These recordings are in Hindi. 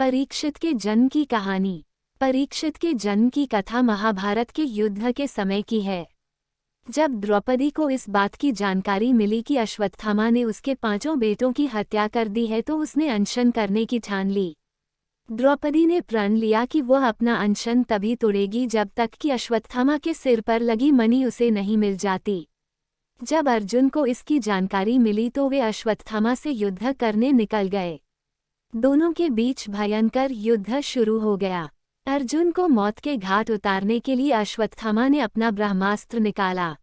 परीक्षित के जन्म की कहानी। परीक्षित के जन्म की कथा महाभारत के युद्ध के समय की है। जब द्रौपदी को इस बात की जानकारी मिली कि अश्वत्थामा ने उसके 5 बेटों की हत्या कर दी है तो उसने अनशन करने की ठान ली। द्रौपदी ने प्रण लिया कि वह अपना अनशन तभी तोड़ेगी जब तक कि अश्वत्थामा के सिर पर लगी मणि उसे नहीं मिल जाती। जब अर्जुन को इसकी जानकारी मिली तो वे अश्वत्थामा से युद्ध करने निकल गए। दोनों के बीच भयंकर युद्ध शुरू हो गया। अर्जुन को मौत के घाट उतारने के लिए अश्वत्थामा ने अपना ब्रह्मास्त्र निकाला।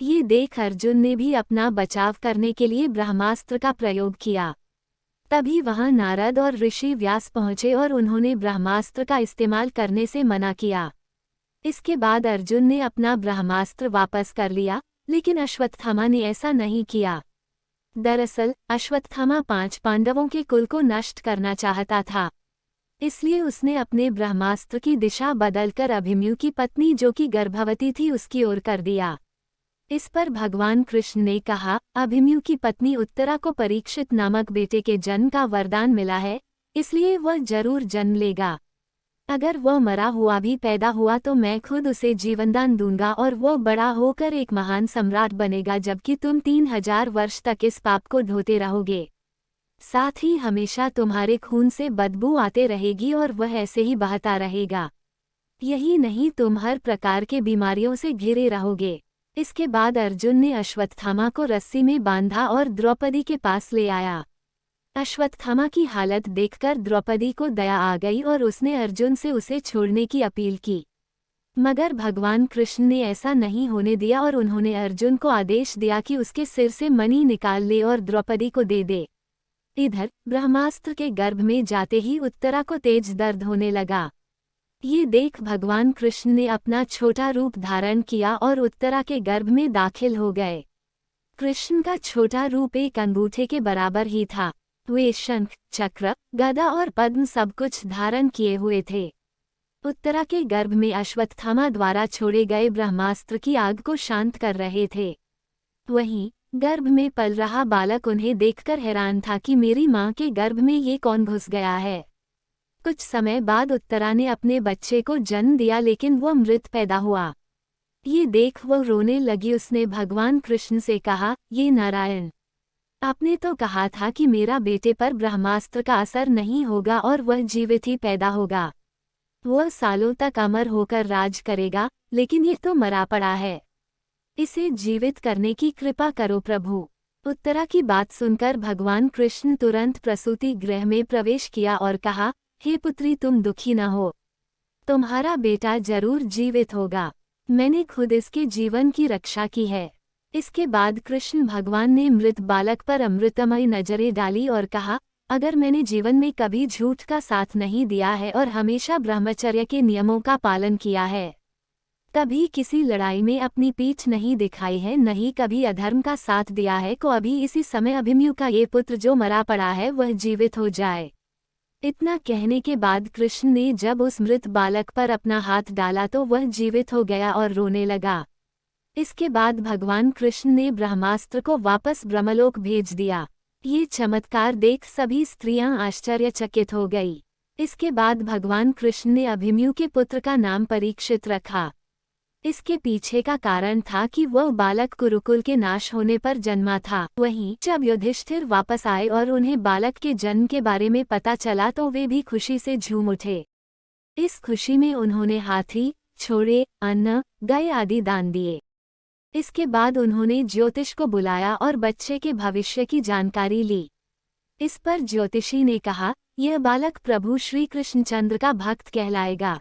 ये देख अर्जुन ने भी अपना बचाव करने के लिए ब्रह्मास्त्र का प्रयोग किया। तभी वहां नारद और ऋषि व्यास पहुंचे और उन्होंने ब्रह्मास्त्र का इस्तेमाल करने से मना किया। इसके बाद अर्जुन ने अपना ब्रह्मास्त्र वापस कर लिया, लेकिन अश्वत्थामा ने ऐसा नहीं किया। दरअसल अश्वत्थामा 5 पांडवों के कुल को नष्ट करना चाहता था, इसलिए उसने अपने ब्रह्मास्त्र की दिशा बदलकर अभिमन्यु की पत्नी जो कि गर्भवती थी उसकी ओर कर दिया। इस पर भगवान कृष्ण ने कहा, अभिमन्यु की पत्नी उत्तरा को परीक्षित नामक बेटे के जन्म का वरदान मिला है, इसलिए वह जरूर जन्म लेगा। अगर वह मरा हुआ भी पैदा हुआ तो मैं खुद उसे जीवनदान दूंगा और वह बड़ा होकर एक महान सम्राट बनेगा, जबकि तुम 3000 वर्ष तक इस पाप को धोते रहोगे। साथ ही हमेशा तुम्हारे खून से बदबू आते रहेगी और वह ऐसे ही बहता रहेगा। यही नहीं, तुम हर प्रकार के बीमारियों से घिरे रहोगे। इसके बाद अर्जुन ने अश्वत्थामा को रस्सी में बांधा और द्रौपदी के पास ले आया। अश्वत्थामा की हालत देखकर द्रौपदी को दया आ गई और उसने अर्जुन से उसे छोड़ने की अपील की, मगर भगवान कृष्ण ने ऐसा नहीं होने दिया और उन्होंने अर्जुन को आदेश दिया कि उसके सिर से मणि निकाल ले और द्रौपदी को दे दे। इधर ब्रह्मास्त्र के गर्भ में जाते ही उत्तरा को तेज दर्द होने लगा। ये देख भगवान कृष्ण ने अपना छोटा रूप धारण किया और उत्तरा के गर्भ में दाखिल हो गए। कृष्ण का छोटा रूप एक अंगूठे के बराबर ही था। वे शंख, चक्र, गदा और पद्म सब कुछ धारण किए हुए थे। उत्तरा के गर्भ में अश्वत्थामा द्वारा छोड़े गए ब्रह्मास्त्र की आग को शांत कर रहे थे। वहीं गर्भ में पल रहा बालक उन्हें देखकर हैरान था कि मेरी मां के गर्भ में ये कौन घुस गया है। कुछ समय बाद उत्तरा ने अपने बच्चे को जन्म दिया, लेकिन वह मृत पैदा हुआ। ये देख वह रोने लगी। उसने भगवान कृष्ण से कहा, ये नारायण, आपने तो कहा था कि मेरा बेटे पर ब्रह्मास्त्र का असर नहीं होगा और वह जीवित ही पैदा होगा। वह सालों तक अमर होकर राज करेगा, लेकिन ये तो मरा पड़ा है। इसे जीवित करने की कृपा करो प्रभु। उत्तरा की बात सुनकर भगवान कृष्ण तुरंत प्रसूति गृह में प्रवेश किया और कहा, हे पुत्री, तुम दुखी न हो, तुम्हारा बेटा जरूर जीवित होगा। मैंने खुद इसके जीवन की रक्षा की है। इसके बाद कृष्ण भगवान ने मृत बालक पर अमृतमयी नजरें डाली और कहा, अगर मैंने जीवन में कभी झूठ का साथ नहीं दिया है और हमेशा ब्रह्मचर्य के नियमों का पालन किया है, कभी किसी लड़ाई में अपनी पीठ नहीं दिखाई है, नहीं कभी अधर्म का साथ दिया है, को अभी इसी समय अभिमन्यु का ये पुत्र जो मरा पड़ा है वह जीवित हो जाए। इतना कहने के बाद कृष्ण ने जब उस मृत बालक पर अपना हाथ डाला तो वह जीवित हो गया और रोने लगा। इसके बाद भगवान कृष्ण ने ब्रह्मास्त्र को वापस ब्रह्मलोक भेज दिया। ये चमत्कार देख सभी स्त्रियां आश्चर्यचकित हो गई। इसके बाद भगवान कृष्ण ने अभिमन्यु के पुत्र का नाम परीक्षित रखा। इसके पीछे का कारण था कि वह बालक कुरुकुल के नाश होने पर जन्मा था। वहीं जब युधिष्ठिर वापस आए और उन्हें बालक के जन्म के बारे में पता चला तो वे भी खुशी से झूम उठे। इस खुशी में उन्होंने हाथी, घोड़े, अन्न, गाय आदि दान दिए। इसके बाद उन्होंने ज्योतिष को बुलाया और बच्चे के भविष्य की जानकारी ली। इस पर ज्योतिषी ने कहा, यह बालक प्रभु श्री कृष्णचंद्र का भक्त कहलाएगा।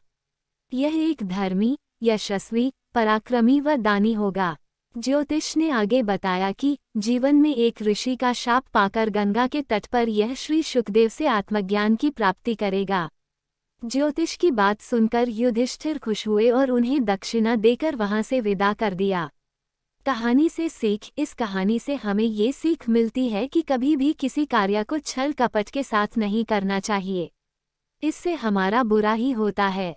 यह एक धर्मी, यशस्वी, पराक्रमी व दानी होगा। ज्योतिष ने आगे बताया कि जीवन में एक ऋषि का शाप पाकर गंगा के तट पर यह श्री शुकदेव से आत्मज्ञान की प्राप्ति करेगा। ज्योतिष की बात सुनकर युधिष्ठिर खुश हुए और उन्हें दक्षिणा देकर वहां से विदा कर दिया। कहानी से सीख। इस कहानी से हमें ये सीख मिलती है कि कभी भी किसी कार्य को छल कपट के साथ नहीं करना चाहिए, इससे हमारा बुरा ही होता है।